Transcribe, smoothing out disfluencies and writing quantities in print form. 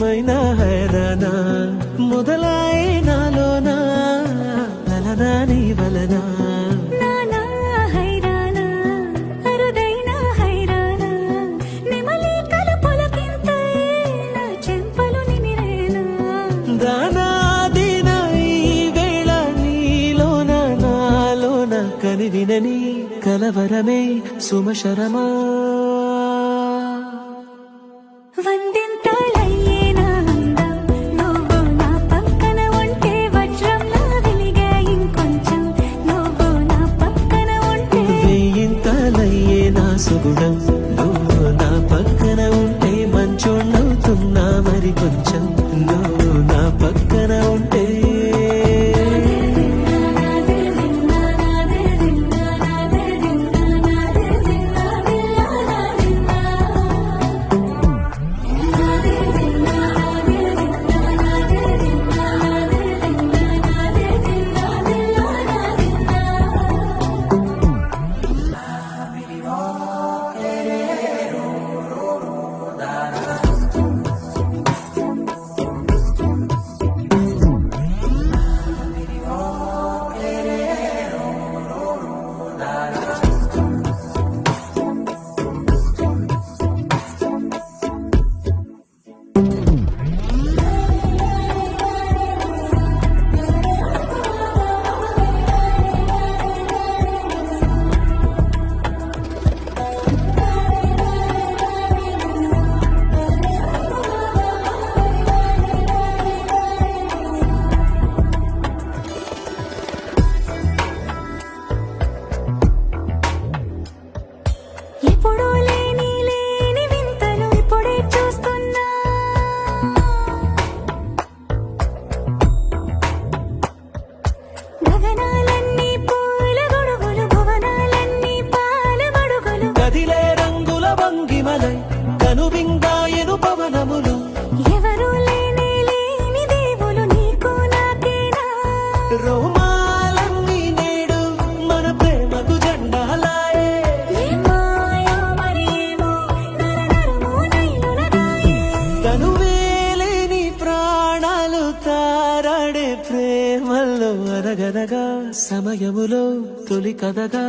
ఏమైనా హైరానా మొదలాయే నాలోనా నలనా నీ వలనా కనివినని కలవరమే సుమశరమా వందింతలయ్యేనా అందం నువ్వు నా పక్కన ఉంటే వజ్రంలా వెలిగే ఇంకొంచెం నువ్వు నా పక్కన ఉంటే వేయింతలయ్యేనా సుగుణం నువ్వు నా పక్కన ఉంటే మంచోళ్ళవుతున్నా మరి కొంచెం నువ్వు నా పక్కన ఉంటే ఎప్పుడూ లేని వింతలు ఇప్పుడే చూస్తున్నా గగనాలన్నీ పూల గొడుగులు భువనాలన్నీ పాల గొడుగులు కదిలే రంగుల భంగిమలై కనువిందాయను పవనములు ఎవరూ లేని దేవులు నీకు నాకేనా రోమాలన్నీ నేడు మన ప్రేమకు జెండాలాయే తనువేలేని ప్రాణాలు తారాడే ప్రేమల్లో అరగదగా సమయములో తొలి కదగా